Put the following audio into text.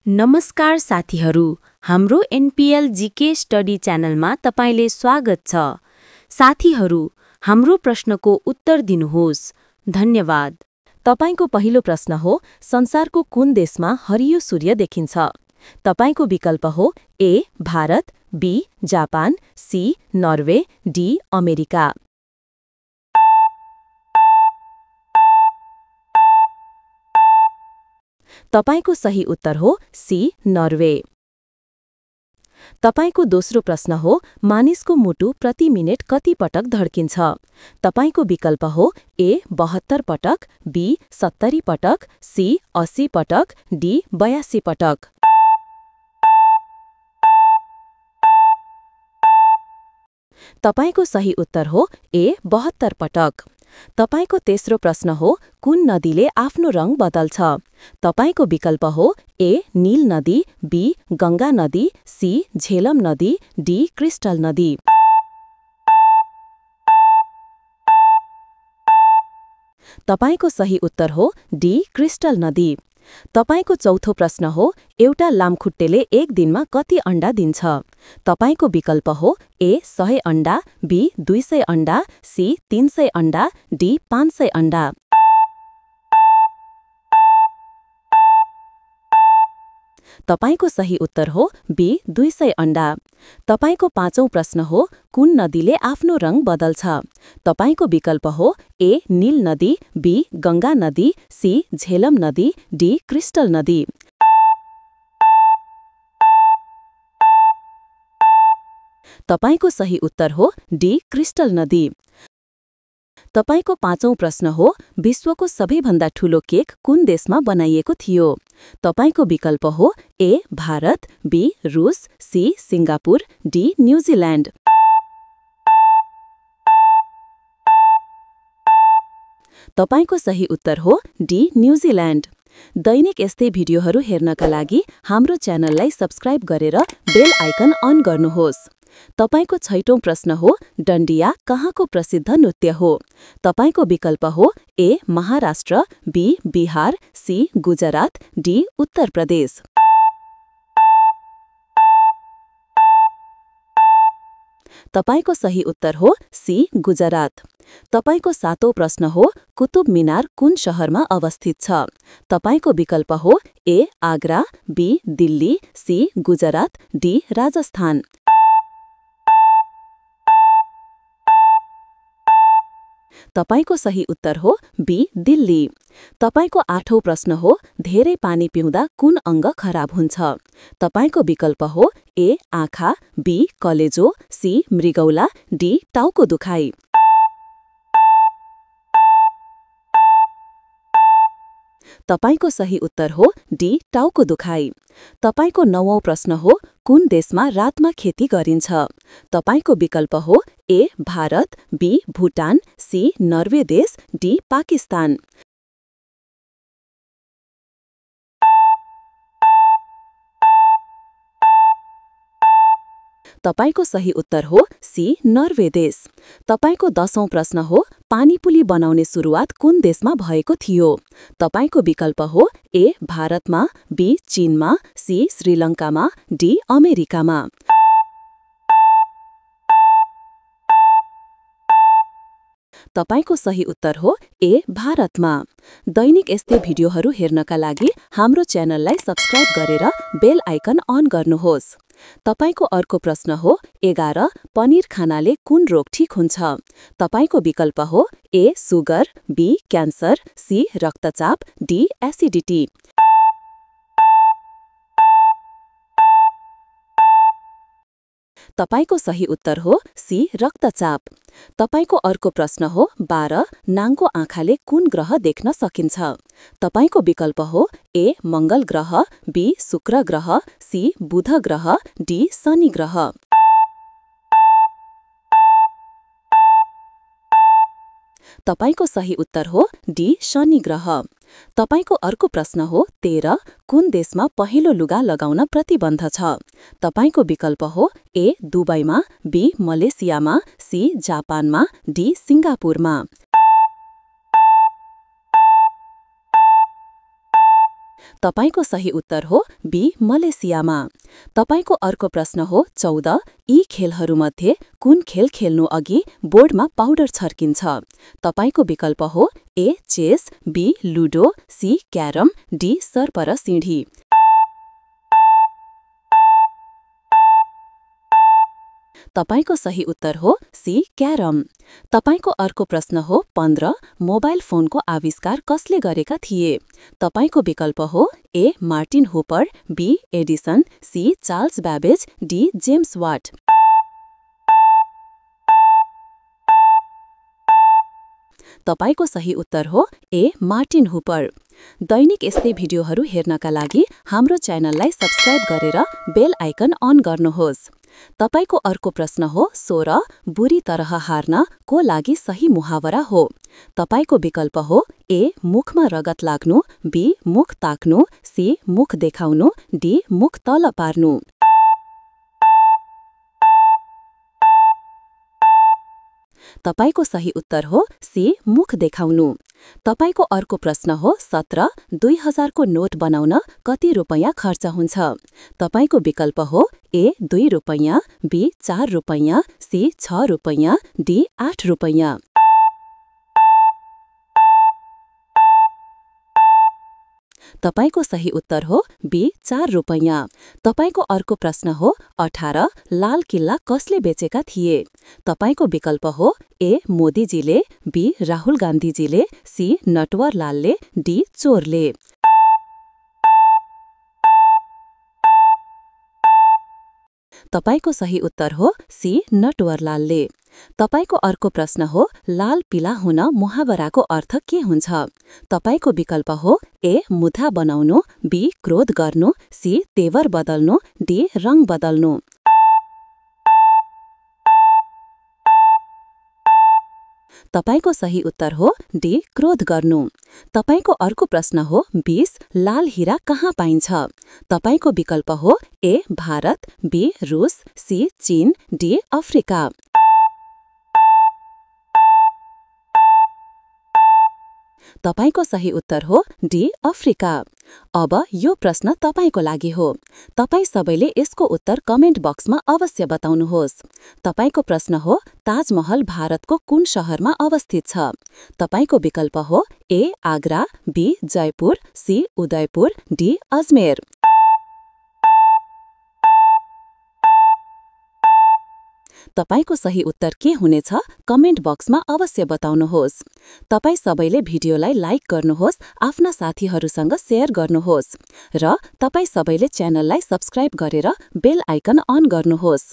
नमस्कार साथीहरू, हाम्रो एनपीएल जीके स्टडी च्यानलमा तपाईले स्वागत छ। साथीहरू, हाम्रो प्रश्नको उत्तर दिनुहोस्। धन्यवाद। तपाईको पहिलो प्रश्न हो, संसारको कुन देशमा हरियो सूर्य देखिन्छ? तपाईको विकल्प हो A Bharat, B Japan, C Norway, D America. तपाईको सही उत्तर हो सी नर्वे। तपाईको दोस्रो प्रश्न हो, मानिसको मुटु प्रति मिनेट कति पटक धड्किन्छ? तपाईको विकल्प हो ए 72 पटक, बी 70 पटक, सी 80 पटक, डी 82 पटक। तपाईको सही उत्तर हो ए 72 पटक। तपाईको तेस्रो प्रश्न हो, कुन नदीले आफ्नो रङ बदल्छ? तपाईको विकल्प हो ए नील नदी, बी गंगा नदी, सी झेलम नदी, डी क्रिस्टल नदी। तपाईको सही उत्तर हो डी क्रिस्टल नदी। तपाईको चौथो प्रश्न हो, एउटा लामखुट्टेले एक दिनमा कति अण्डा दिन्छ? तपाईको विकल्प हो ए 100 अण्डा, बी 200 अण्डा, सी 300 अण्डा, डी 500 अण्डा। तपाईको सही उत्तर हो बी 200 अण्डा। तपाईको पाँचौं प्रश्न हो, कुन नदीले आफ्नो रङ बदल्छ? तपाईको विकल्प हो ए नील नदी, बी गंगा नदी, सी झेलम नदी, डी क्रिस्टल नदी। तपाईको सही उत्तर हो डी क्रिस्टल नदी। तपाईको पाँचौं प्रश्न हो, विश्वको सबैभन्दा ठूलो केक कुन देशमा बनाइएको थियो? तपाईको विकल्प हो ए भारत, बी रूस, सी सिंगापुर, डी न्यूजील्यान्ड। तपाईको सही उत्तर हो डी न्यूजील्यान्ड। दैनिक यस्तै भिडियोहरू हेर्नका लागि हाम्रो च्यानललाई सब्स्क्राइब गरेर बेल आइकन अन गर्नुहोस्। तपाईको छैटौं प्रश्न हो, डन्डिया कहाँको प्रसिद्ध नृत्य हो? तपाईको विकल्प हो A Maharashtra, B Bihar, C Gujarat, D Uttar Pradesh. तपाईको सही उत्तर हो सी गुजरात। तपाईको सातौं प्रश्न हो, कुतुब मिनार कुन शहरमा अवस्थित छ? तपाईको विकल्प हो A Agra, B Delhi, C Gujarat, D Rajasthan. तपाईको सही उत्तर हो बी दिल्ली। तपाईको आठौं प्रश्न हो, धेरै पानी पिउँदा कुन अङ्ग खराब हुन्छ? तपाईको विकल्प हो ए आँखा, बी कलेजो, सी मृगौला, डी टाउको दुखाइ। तपाईको सही उत्तर हो डी टाउको दुखाइ। तपाईको नवौं प्रश्न हो, कुन देशमा रातमा खेती गरिन्छ? तपाईको विकल्प हो A Bharat, B Bhutan, C Norway देश, डी पाकिस्तान। तपाईको सही उत्तर हो सी नर्वे देश। तपाईको 10औं प्रश्न हो, पानीपुली बनाउने सुरुवात कुन देशमा भएको थियो? तपाईको विकल्प हो ए भारतमा, बी चीनमा, सी श्रीलङ्कामा, डी अमेरिकामा। तपाईको सही उत्तर हो ए भारतमा। दैनिक यस्तै भिडियोहरू हेर्नका लागि हाम्रो च्यानललाई सब्स्क्राइब गरेर बेल आइकन अन गर्नुहोस्। तपाईको अर्को प्रश्न हो, 11 पनिर खानाले कुन रोग ठीक हुन्छ? तपाईको विकल्प हो ए सुगर, बी क्यान्सर, सी रक्तचाप, डी एसिडिटी। तपाईको सही उत्तर हो सी रक्तचाप। तपाईको अर्को प्रश्न हो, 12 नाङको आँखाले कुन ग्रह देख्न सकिन्छ? तपाईको विकल्प हो ए मंगल ग्रह, बी शुक्र ग्रह, सी बुध ग्रह, डी शनि ग्रह। तपाईको सही उत्तर हो डी शनि ग्रह। तपाईको अर्को प्रश्न हो, 13 कुन देशमा पहिलो लुगा लगाउन प्रतिबन्ध छ? तपाईको विकल्प हो ए दुबईमा, बी मलेसियामा, सी जापानमा, डी सिंगापुरमा। तपाईको सही उत्तर हो बी मलेसियामा। तपाईको अर्को प्रश्न हो 14 यी खेलहरूमध्ये कुन खेल खेल्नु अघि बोर्डमा पाउडर छर्किन्छ? तपाईको विकल्प हो a chess, b ludo, c carrom, d सर्प र सिंढी। तपाईको सही उत्तर हो सी क्यारम। तपाईको अर्को प्रश्न हो 15 मोबाइल फोनको आविष्कार कसले गरेका थिए? तपाईको विकल्प हो A Martin Hooper, B Edison, C Charles Babbage, D James Watt. तपाईको सही उत्तर हो ए मार्टिन हुपर। दैनिक यस्तै भिडियोहरू हेर्नका लागि हाम्रो च्यानललाई सब्स्क्राइब गरेर बेल आइकन अन गर्नुहोस्। तपाईको अर्को प्रश्न हो 16 बुरी तरह हार्न को लागि सही मुहावरा हो? तपाईको विकल्प हो ए मुखमा रगत लाग्नु, बी मुख ताक्नु, सी मुख देखाउनु, डी मुख तल पार्नु। तपाईको सही उत्तर हो सी मुख देखाउनु। तपाईको अर्को प्रश्न हो 17 2000 को नोट बनाउन कति रुपैयाँ खर्च हुन्छ? तपाईको विकल्प हो ए 2 रुपैयाँ, बी 4 रुपैयाँ, सी 6 रुपैयाँ, डी 8 रुपैयाँ। तपाईको सही उत्तर हो बी 4 रुपैयाँ। तपाईको अर्को प्रश्न हो 18 लाल किल्ला कसले बेचेका थिए? तपाईको विकल्प हो ए मोदीजीले, बी राहुल गान्धीजीले, सी नटवरलालले, डी चोरले। तपाईको सही उत्तर हो सी नटवरलालले। तपाईको अर्को प्रश्न हो लाल पीला हुन मुहावराको अर्थ के हुन्छ? तपाईको विकल्प हो ए मुद्दा बनाउनु, बी क्रोध गर्नु, सी तेवर बदल्नु, डी रङ बदल्नु। तपाईको सही उत्तर हो डी क्रोध गर्नु। तपाईको अर्को प्रश्न हो 20 लाल हीरा कहाँ पाइन्छ? तपाईको विकल्प हो ए भारत, बी रुस, सी चीन, डी अफ्रिका। तपाईको सही उत्तर हो डी अफ्रिका। अब यो प्रश्न तपाईको लागि हो। तपाई सबैले यसको उत्तर कमेन्ट बक्समा अवश्य बताउनुहोस्। तपाईको प्रश्न हो ताजमहल भारतको कुन शहरमा अवस्थित छ? तपाईको विकल्प हो A Agra, B Jaipur, C Udaipur, D Ajmer. तपाईको सही उत्तर के हुनेछ कमेन्ट बक्समा अवश्य बताउनुहोस्। तपाई सबैले भिडियोलाई लाइक गर्नुहोस्, आफ्ना साथीहरूसँग शेयर गर्नुहोस् र तपाई सबैले च्यानललाई सब्स्क्राइब गरेर बेल आइकन अन गर्नुहोस्।